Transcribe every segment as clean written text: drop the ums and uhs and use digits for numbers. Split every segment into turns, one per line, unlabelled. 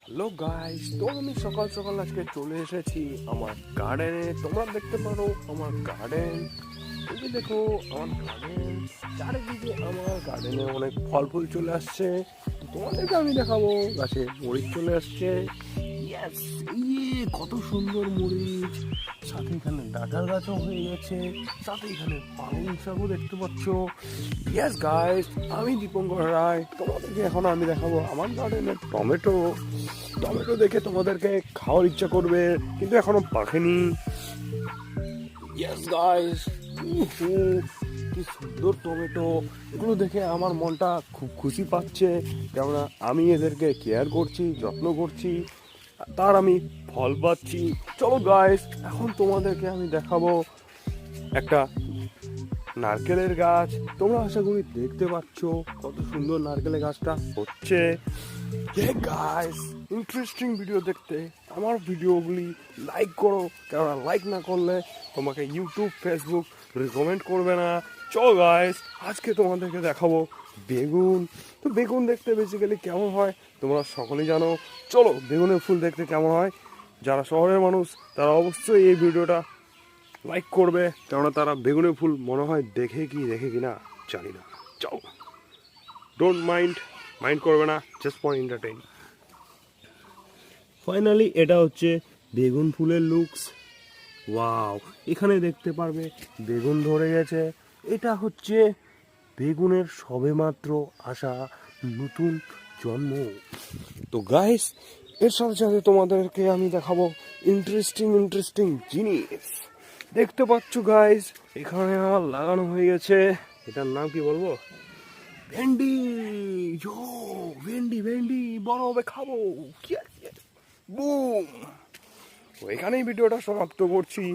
Hello guys, তো আমি সকাল সকাল আজকে চলে এসেছি আমার গার্ডেনে। তোমরা দেখতে পারো আমার গার্ডেন। এই যে দেখো আমার গার্ডেন, চারিদিকে আমার গার্ডেনে অনেক ফল ফুল চলে আসছে। তোমাদেরকে আমি দেখাবো, গাছে মরিচ চলে আসছে। ইয়েস, ইয়ে কত সুন্দর মরিচ। সাথে এখানে ডাটার গাছও হয়ে গেছে, সাথে এখানে পালং শাকও দেখতে পাচ্ছ। ইয়েস গাইস, আমি দীপঙ্কর রায়। তোমাদেরকে এখন আমি দেখাবো আমার গার্ডেনের টমেটো। টমেটো দেখে তোমাদেরকে খাওয়ার ইচ্ছা করবে, কিন্তু এখনো পাকেনি। ইয়েস গাইস, কি সুন্দর টমেটো। এগুলো দেখে আমার মনটা খুব খুশি পাচ্ছে, কেননা আমি এদেরকে কেয়ার করছি, যত্ন করছি, তার আমি ফল পাচ্ছি। চলো গাইস, এখন তোমাদেরকে আমি দেখাবো একটা নারকেলের গাছ। তোমরা আশা করি দেখতে পাচ্ছ কত সুন্দর নারকেলের গাছটা হচ্ছে। গাইস, ইন্টারেস্টিং ভিডিও দেখতে আমার ভিডিওগুলি লাইক করো, কেননা লাইক না করলে তোমাকে ইউটিউব ফেসবুক রিকমেন্ড করবে না। চলো গাইস, আজকে তোমাদেরকে দেখাবো বেগুন। তো বেগুন দেখতে বেসিক্যালি কেমন হয় তোমরা সকলেই জানো। চলো বেগুনের ফুল দেখতে কেমন হয়, যারা শহরের মানুষ তারা অবশ্যই এই ভিডিওটা লাইক করবে, কেননা তারা বেগুনের ফুল মনে হয় দেখে কি না জানি না। চলো, ডোন্ট মাইন্ড করবে না, জাস্ট ফর এন্টারটেইন। ফাইনালি এটা হচ্ছে বেগুন ফুলের লুকস। ওয়াও, এখানে দেখতে পারবে বেগুন ধরে গেছে। এটা হচ্ছে বেগুনের সবেমাত্র আসা নতুন জন্ম। তো গাইস, এর সাথে সাথে তোমাদেরকে আমি দেখাবো ইন্টারেস্টিং জিনিস। দেখতে পাচ্ছ গাইস, এখানে আমার লাগানো হয়ে গেছে, এটার নাম কি বলবো, ভেন্ডি। ইয়ো, ভেন্ডি বড় হবে, খাবো। বুম। তো এখানেই ভিডিওটা সমাপ্ত করছি।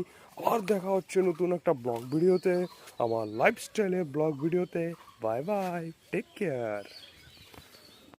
আর দেখা হচ্ছে নতুন একটা ব্লগ ভিডিওতে, আমার লাইফস্টাইলে ব্লগ ভিডিওতে। Bye bye, take care.